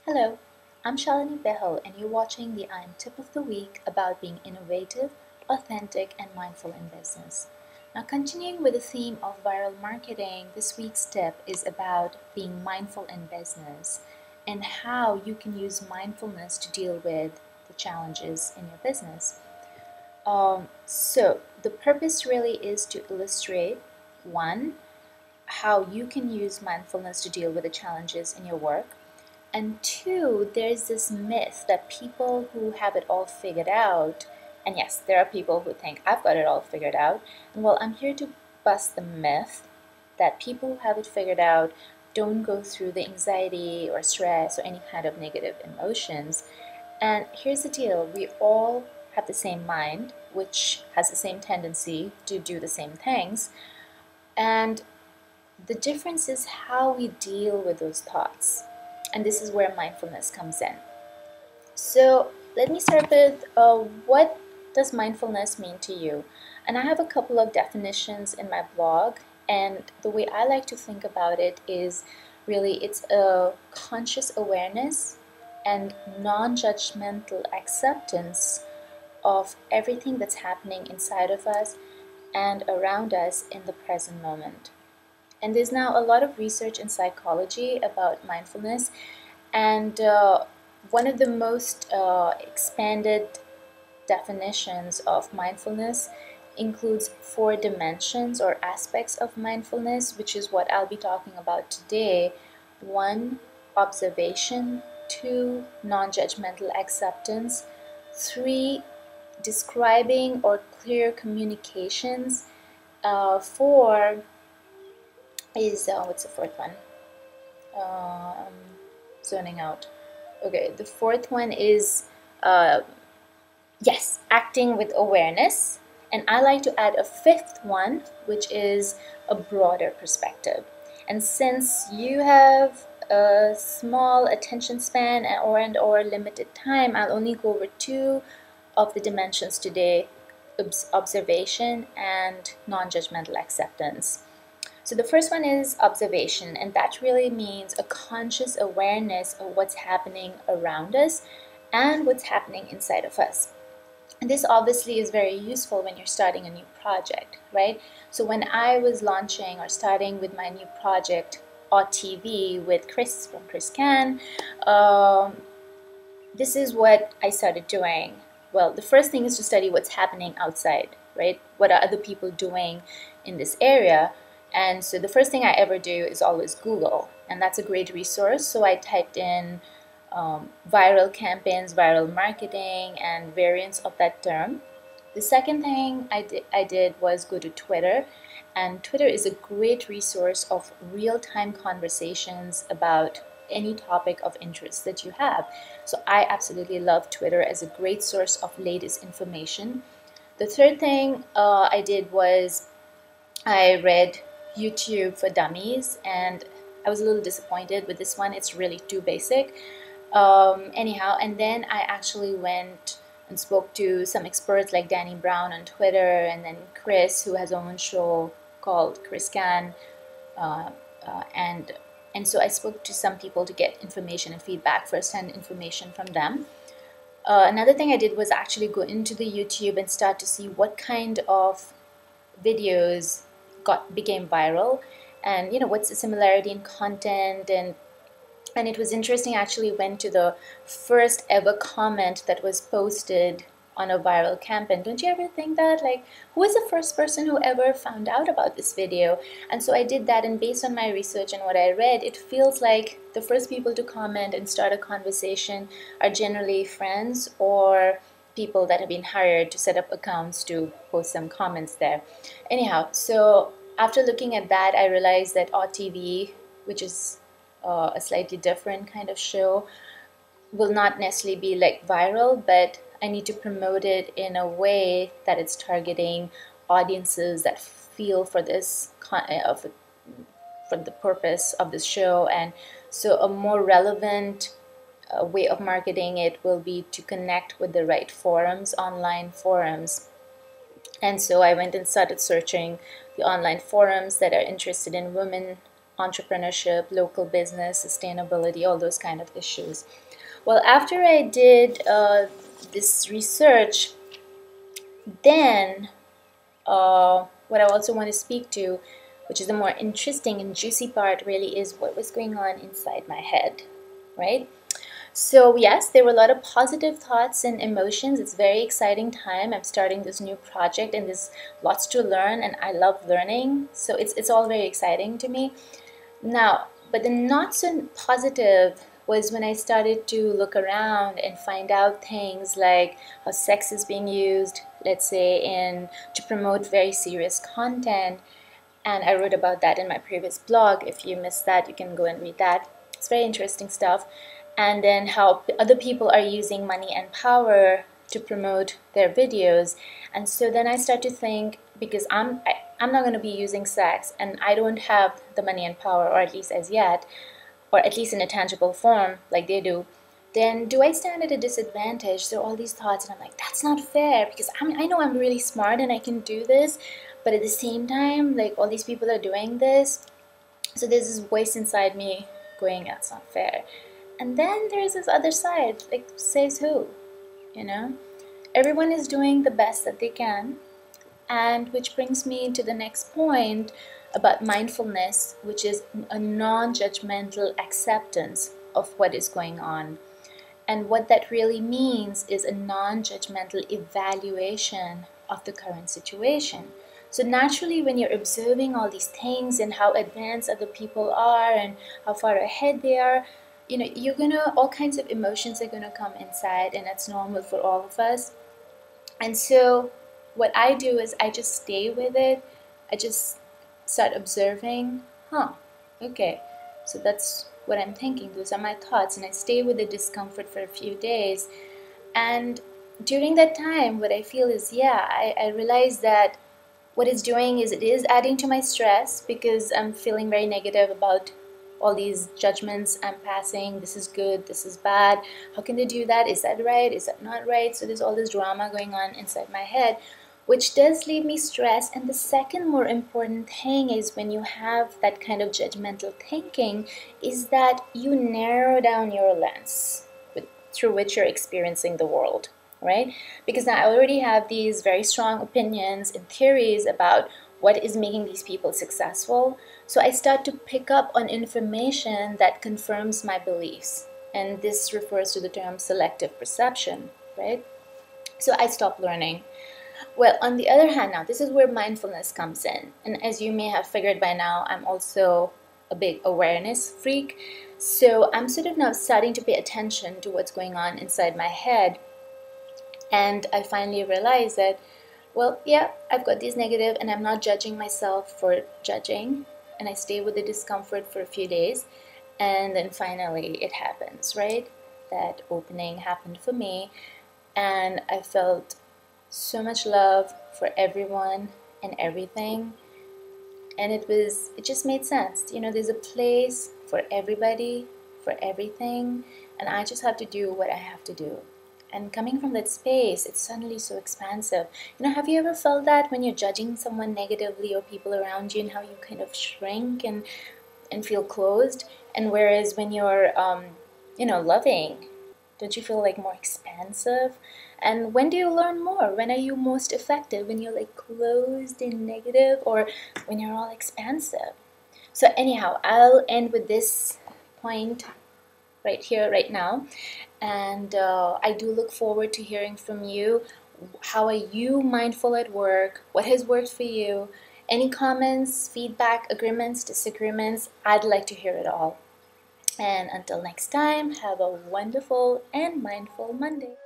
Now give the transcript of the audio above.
Hello, I'm Shalini Behel, and you're watching the I Am Tip of the Week about being innovative, authentic, and mindful in business. Now, continuing with the theme of viral marketing, this week's tip is about being mindful in business and how you can use mindfulness to deal with the challenges in your business. So, the purpose really is to illustrate one, how you can use mindfulness to deal with the challenges in your work. And two, there's this myth that people who have it all figured out, and yes, there are people who think I've got it all figured out, and well, I'm here to bust the myth that people who have it figured out don't go through the anxiety or stress or any kind of negative emotions. And here's the deal, we all have the same mind, which has the same tendency to do the same things, and the difference is how we deal with those thoughts. And this is where mindfulness comes in. So let me start with what does mindfulness mean to you? And I have a couple of definitions in my blog, and the way I like to think about it is really it's a conscious awareness and non-judgmental acceptance of everything that's happening inside of us and around us in the present moment. And there's now a lot of research in psychology about mindfulness, and one of the most expanded definitions of mindfulness includes 4 dimensions or aspects of mindfulness, which is what I'll be talking about today. 1, observation. 2, non-judgmental acceptance. 3, describing or clear communications. 4 is, what's the 4th one? Zoning out. Okay, the 4th one is, yes, acting with awareness. And I like to add a 5th one, which is a broader perspective. And since you have a small attention span or limited time, I'll only go over 2 of the dimensions today, observation and non-judgmental acceptance. So the first one is observation, and that really means a conscious awareness of what's happening around us and what's happening inside of us. And this obviously is very useful when you're starting a new project, right? So when I was launching or starting with my new project, TV with Chris from Chris Can, this is what I started doing. Well, the first thing is to study what's happening outside, right? What are other people doing in this area? And so the first thing I ever do is always Google, and that's a great resource. So I typed in viral campaigns, viral marketing, and variants of that term. The second thing I did was go to Twitter, and Twitter is a great resource of real-time conversations about any topic of interest that you have. So I absolutely love Twitter as a great source of latest information. The third thing I did was I read YouTube for Dummies, and I was a little disappointed with this one. It's really too basic. Anyhow, and then I actually went and spoke to some experts like Danny Brown on Twitter, and then Chris, who has his own show called Chris Can, and so I spoke to some people to get information and feedback, first-hand information from them. Another thing I did was actually go into the YouTube and start to see what kind of videos became viral, and what's the similarity in content. And it was interesting. I actually went to the first ever comment that was posted on a viral campaign. Don't you ever think that, like, who is the first person who ever found out about this video? And so I did that, and based on my research and what I read, it feels like the first people to comment and start a conversation are generally friends or people that have been hired to set up accounts to post some comments there. Anyhow, so after looking at that, I realized that TV, which is a slightly different kind of show, will not necessarily be like viral, but I need to promote it in a way that it's targeting audiences that feel for this for the purpose of this show. And so a more relevant way of marketing it will be to connect with the right forums, online forums. And so I went and started searching the online forums that are interested in women entrepreneurship, local business, sustainability, all those kind of issues. Well, after I did this research, then what I also want to speak to, which is the more interesting and juicy part, really is what was going on inside my head, right? So yes, there were a lot of positive thoughts and emotions. It's a very exciting time. I'm starting this new project and there's lots to learn, and I love learning. So it's all very exciting to me. Now, but the not so positive was when I started to look around and find out things like how sex is being used, let's say, in to promote very serious content. And I wrote about that in my previous blog. If you missed that, you can go and read that. It's very interesting stuff. And then how other people are using money and power to promote their videos. And so then I start to think, because I'm not going to be using sex and I don't have the money and power, or at least as yet, or at least in a tangible form like they do, then do I stand at a disadvantage? So all these thoughts, and I'm like, that's not fair, because I know I'm really smart and I can do this, but at the same time, like, all these people are doing this. So there's this voice inside me going, that's not fair. And then there's this other side, like, says who? You know? Everyone is doing the best that they can. And which brings me to the next point about mindfulness, which is a non-judgmental acceptance of what is going on. And what that really means is a non-judgmental evaluation of the current situation. So naturally, when you're observing all these things and how advanced other people are and how far ahead they are, you know, all kinds of emotions are gonna come inside, and that's normal for all of us. And so what I do is I just stay with it. I just start observing, okay, so that's what I'm thinking. Those are my thoughts. And I stay with the discomfort for a few days. And during that time, what I feel is, I realize that what it's doing is it is adding to my stress, because I'm feeling very negative about all these judgments I'm passing. This is good, this is bad, how can they do that, is that right, is that not right? So there's all this drama going on inside my head, which does leave me stressed. And the second more important thing is, when you have that kind of judgmental thinking, is that you narrow down your lens through which you're experiencing the world, right? Because now I already have these very strong opinions and theories about what is making these people successful. So I start to pick up on information that confirms my beliefs. And this refers to the term selective perception, right? So I stop learning. Well, on the other hand, now this is where mindfulness comes in. And as you may have figured by now, I'm also a big awareness freak. So I'm sort of now starting to pay attention to what's going on inside my head. And I finally realized that, well, yeah, I've got these negative, and I'm not judging myself for judging. And I stay with the discomfort for a few days. And then finally it happens, right? That opening happened for me. And I felt so much love for everyone and everything. And it just made sense. You know, there's a place for everybody, for everything. And I just have to do what I have to do. And coming from that space, it's suddenly so expansive. You know, have you ever felt that when you're judging someone negatively, or people around you, and how you kind of shrink and feel closed? And whereas when you're, loving, don't you feel like more expansive? And when do you learn more? When are you most effective? When you're like closed and negative, or when you're all expansive? So anyhow, I'll end with this point right here, right now. And I do look forward to hearing from you. How are you mindful at work? What has worked for you? Any comments, feedback, agreements, disagreements? I'd like to hear it all. And until next time, have a wonderful and mindful Monday.